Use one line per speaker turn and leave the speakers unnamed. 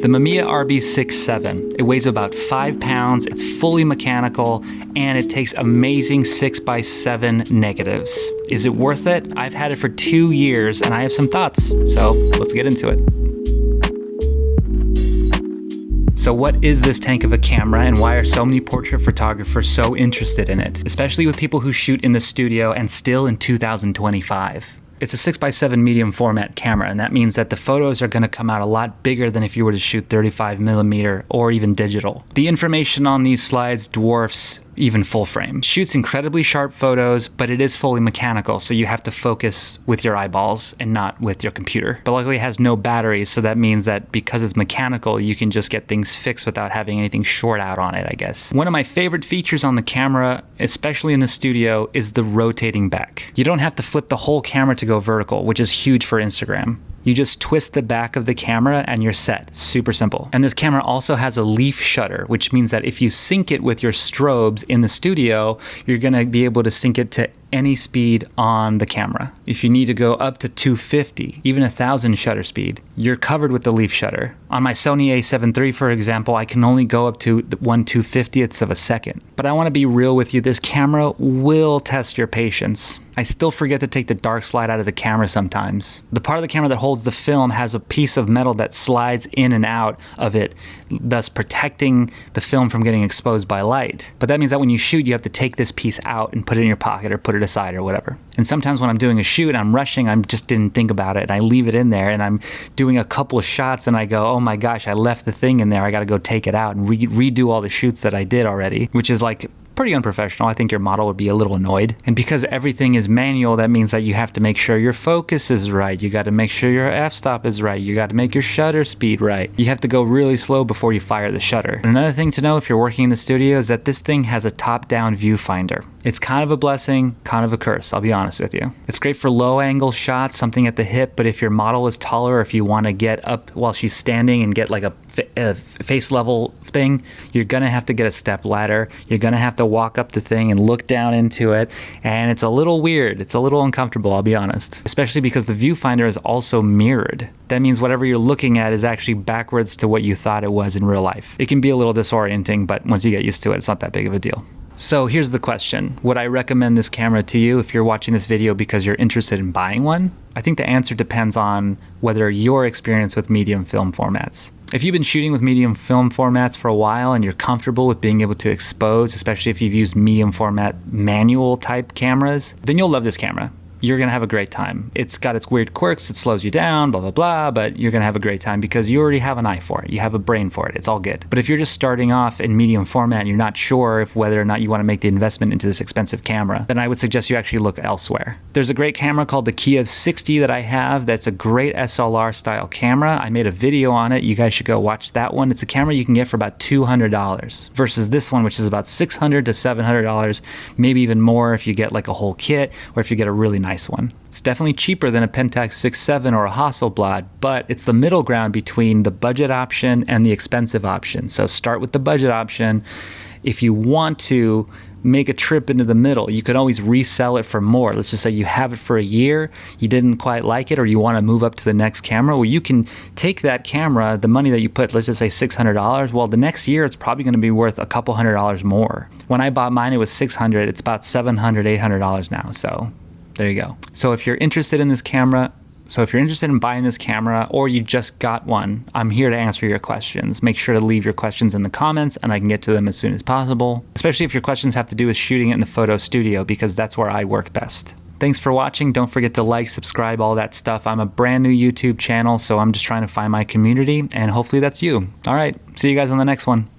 The Mamiya RB67. It weighs about 5 pounds, it's fully mechanical, and it takes amazing 6x7 negatives. Is it worth it? I've had it for 2 years and I have some thoughts, so let's get into it. So what is this tank of a camera and why are so many portrait photographers so interested in it? Especially with people who shoot in the studio and still in 2025. It's a 6x7 medium format camera, and that means that the photos are going to come out a lot bigger than if you were to shoot 35mm or even digital. The information on these slides dwarfs even full frame. It shoots incredibly sharp photos, but it is fully mechanical, so you have to focus with your eyeballs and not with your computer. But luckily it has no batteries, so that means that because it's mechanical, you can just get things fixed without having anything short out on it, I guess. One of my favorite features on the camera, especially in the studio, is the rotating back. You don't have to flip the whole camera to go vertical, which is huge for Instagram. You just twist the back of the camera and you're set. Super simple. And this camera also has a leaf shutter, which means that if you sync it with your strobes in the studio, you're gonna be able to sync it to any speed on the camera. If you need to go up to 250, even 1000 shutter speed, you're covered with the leaf shutter. On my Sony a7 III, for example, I can only go up to 1/250th of a second. But I wanna be real with you, this camera will test your patience. I still forget to take the dark slide out of the camera sometimes. The part of the camera that holds the film has a piece of metal that slides in and out of it, thus protecting the film from getting exposed by light. But that means that when you shoot, you have to take this piece out and put it in your pocket or put it aside or whatever. And sometimes when I'm doing a shoot, I'm rushing, I just didn't think about it, and I leave it in there, and I'm doing a couple of shots and I go, oh my gosh, I left the thing in there, I gotta go take it out and redo all the shoots that I did already, which is like pretty unprofessional. I think your model would be a little annoyed. And because everything is manual, that means that you have to make sure your focus is right. You got to make sure your f-stop is right. You got to make your shutter speed right. You have to go really slow before you fire the shutter. And another thing to know if you're working in the studio is that this thing has a top-down viewfinder. It's kind of a blessing, kind of a curse, I'll be honest with you. It's great for low angle shots, something at the hip, but if your model is taller, or if you want to get up while she's standing and get like a face level thing, you're gonna have to get a step ladder. You're gonna have to walk up the thing and look down into it, and it's a little weird. It's a little uncomfortable, I'll be honest. Especially because the viewfinder is also mirrored. That means whatever you're looking at is actually backwards to what you thought it was in real life. It can be a little disorienting, but once you get used to it, it's not that big of a deal. So here's the question. Would I recommend this camera to you if you're watching this video because you're interested in buying one? I think the answer depends on whether your experience with medium film formats. If you've been shooting with medium film formats for a while and you're comfortable with being able to expose, especially if you've used medium format manual type cameras, then you'll love this camera. You're gonna have a great time. It's got its weird quirks, it slows you down, blah, blah, blah, but you're gonna have a great time because you already have an eye for it. You have a brain for it, it's all good. But if you're just starting off in medium format and you're not sure if whether or not you wanna make the investment into this expensive camera, then I would suggest you actually look elsewhere. There's a great camera called the Kiev 60 that I have that's a great SLR style camera. I made a video on it, you guys should go watch that one. It's a camera you can get for about $200 versus this one, which is about $600 to $700, maybe even more if you get like a whole kit or if you get a really nice one. It's definitely cheaper than a Pentax 6.7 or a Hasselblad, but it's the middle ground between the budget option and the expensive option. So start with the budget option. If you want to make a trip into the middle, you could always resell it for more. Let's just say you have it for a year, you didn't quite like it, or you want to move up to the next camera. Well, you can take that camera, the money that you put, let's just say $600. Well, the next year it's probably going to be worth a couple $100 more. When I bought mine, it was $600. It's about $700, $800 now. So there you go. So if you're interested in this camera, if you're interested in buying this camera or you just got one, I'm here to answer your questions. Make sure to leave your questions in the comments and I can get to them as soon as possible, especially if your questions have to do with shooting it in the photo studio because that's where I work best. Thanks for watching. Don't forget to like, subscribe, all that stuff. I'm a brand new YouTube channel, so I'm just trying to find my community and hopefully that's you. All right, see you guys on the next one.